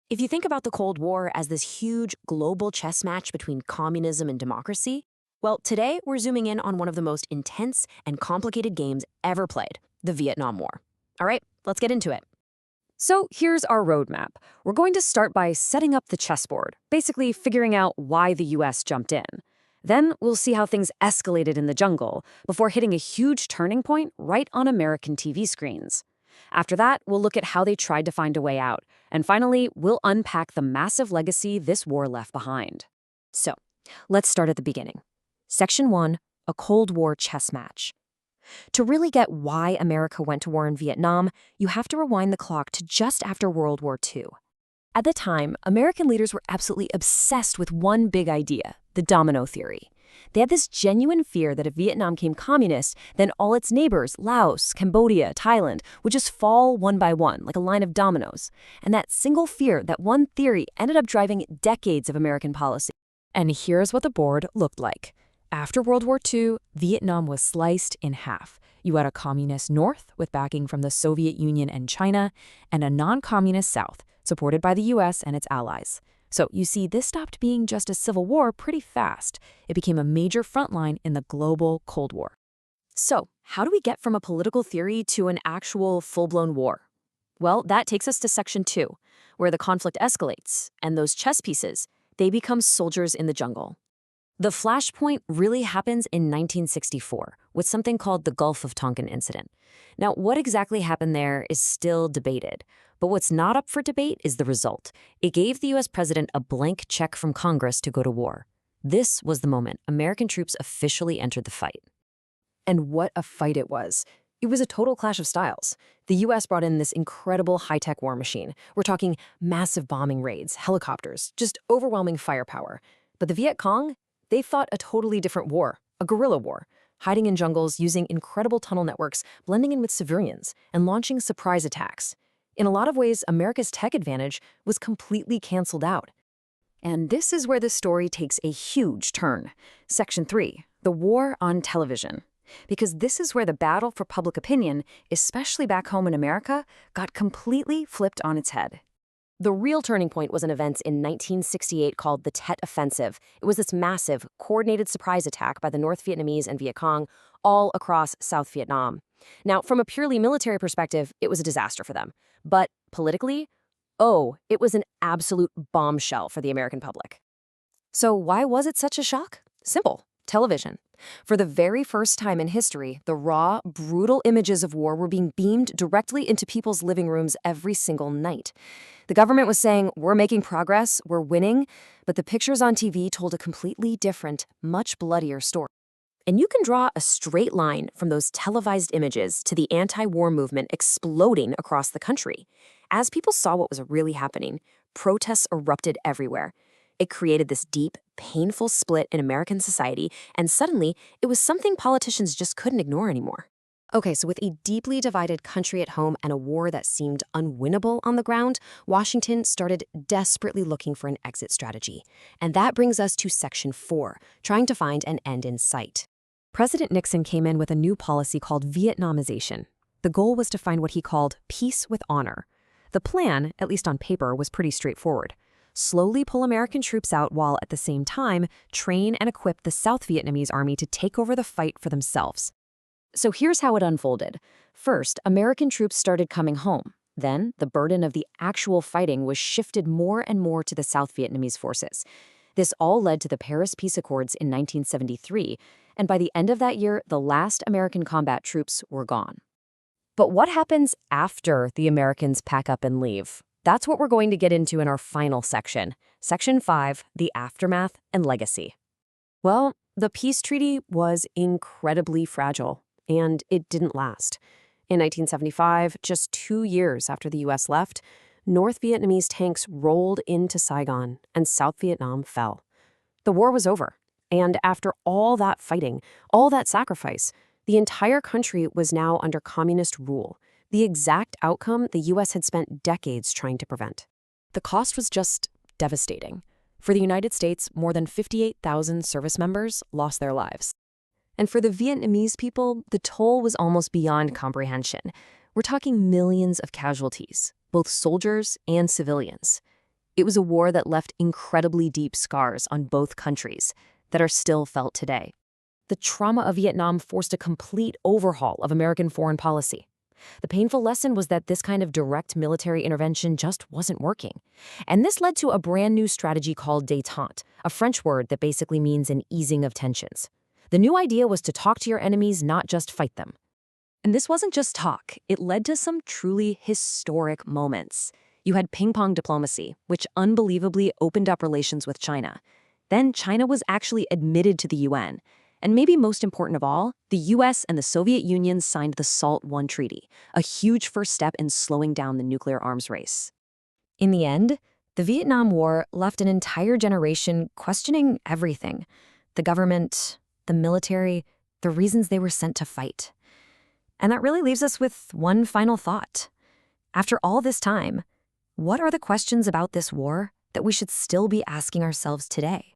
If you think about the Cold War as this huge global chess match between communism and democracy, well, today we're zooming in on one of the most intense and complicated games ever played, the Vietnam War. All right, let's get into it. So here's our roadmap. We're going to start by setting up the chessboard, basically figuring out why the US jumped in. Then we'll see how things escalated in the jungle before hitting a huge turning point right on American TV screens. After that, we'll look at how they tried to find a way out. And finally, we'll unpack the massive legacy this war left behind. So, let's start at the beginning. Section 1, a Cold War chess match. To really get why America went to war in Vietnam, you have to rewind the clock to just after World War II. At the time, American leaders were absolutely obsessed with one big idea, the domino theory. They had this genuine fear that if Vietnam came communist, then all its neighbors, Laos, Cambodia, Thailand, would just fall one by one, like a line of dominoes. And that single fear, that one theory, ended up driving decades of American policy. And here's what the board looked like. After World War II, Vietnam was sliced in half. You had a communist North with backing from the Soviet Union and China, and a non-communist South, supported by the US and its allies. So you see, this stopped being just a civil war pretty fast. It became a major frontline in the global Cold War. So how do we get from a political theory to an actual full-blown war? Well, that takes us to Section 2, where the conflict escalates, and those chess pieces, they become soldiers in the jungle. The flashpoint really happens in 1964 with something called the Gulf of Tonkin incident. Now, what exactly happened there is still debated, but what's not up for debate is the result. It gave the US president a blank check from Congress to go to war. This was the moment American troops officially entered the fight. And what a fight it was. It was a total clash of styles. The US brought in this incredible high-tech war machine. We're talking massive bombing raids, helicopters, just overwhelming firepower. But the Viet Cong, they fought a totally different war, a guerrilla war, hiding in jungles, using incredible tunnel networks, blending in with civilians, and launching surprise attacks. In a lot of ways, America's tech advantage was completely canceled out. And this is where the story takes a huge turn. Section 3, the war on television. Because this is where the battle for public opinion, especially back home in America, got completely flipped on its head. The real turning point was an event in 1968 called the Tet Offensive. It was this massive, coordinated surprise attack by the North Vietnamese and Viet Cong all across South Vietnam. Now, from a purely military perspective, it was a disaster for them. But politically, it was an absolute bombshell for the American public. So why was it such a shock? Simple. Television. For the very first time in history, the raw, brutal images of war were being beamed directly into people's living rooms every single night. The government was saying, we're making progress, we're winning, but the pictures on TV told a completely different, much bloodier story. And you can draw a straight line from those televised images to the anti-war movement exploding across the country. As people saw what was really happening, protests erupted everywhere. It created this deep, painful split in American society, and suddenly, it was something politicians just couldn't ignore anymore. Okay, so with a deeply divided country at home and a war that seemed unwinnable on the ground, Washington started desperately looking for an exit strategy. And that brings us to Section 4, trying to find an end in sight. President Nixon came in with a new policy called Vietnamization. The goal was to find what he called peace with honor. The plan, at least on paper, was pretty straightforward. Slowly pull American troops out while, at the same time, train and equip the South Vietnamese army to take over the fight for themselves. So here's how it unfolded. First, American troops started coming home. Then, the burden of the actual fighting was shifted more and more to the South Vietnamese forces. This all led to the Paris Peace Accords in 1973, and by the end of that year, the last American combat troops were gone. But what happens after the Americans pack up and leave? That's what we're going to get into in our final section, Section 5, the aftermath and legacy. Well, the peace treaty was incredibly fragile, and it didn't last. In 1975, just 2 years after the U.S. left, North Vietnamese tanks rolled into Saigon, and South Vietnam fell. The war was over, and after all that fighting, all that sacrifice, the entire country was now under communist rule. The exact outcome the U.S. had spent decades trying to prevent. The cost was just devastating. For the United States, more than 58,000 service members lost their lives. And for the Vietnamese people, the toll was almost beyond comprehension. We're talking millions of casualties, both soldiers and civilians. It was a war that left incredibly deep scars on both countries that are still felt today. The trauma of Vietnam forced a complete overhaul of American foreign policy. The painful lesson was that this kind of direct military intervention just wasn't working. And this led to a brand new strategy called détente, a French word that basically means an easing of tensions. The new idea was to talk to your enemies, not just fight them. And this wasn't just talk. It led to some truly historic moments. You had ping-pong diplomacy, which unbelievably opened up relations with China. Then China was actually admitted to the UN. And maybe most important of all, the US and the Soviet Union signed the SALT I Treaty, a huge first step in slowing down the nuclear arms race. In the end, the Vietnam War left an entire generation questioning everything: the government, the military, the reasons they were sent to fight. And that really leaves us with one final thought. After all this time, what are the questions about this war that we should still be asking ourselves today?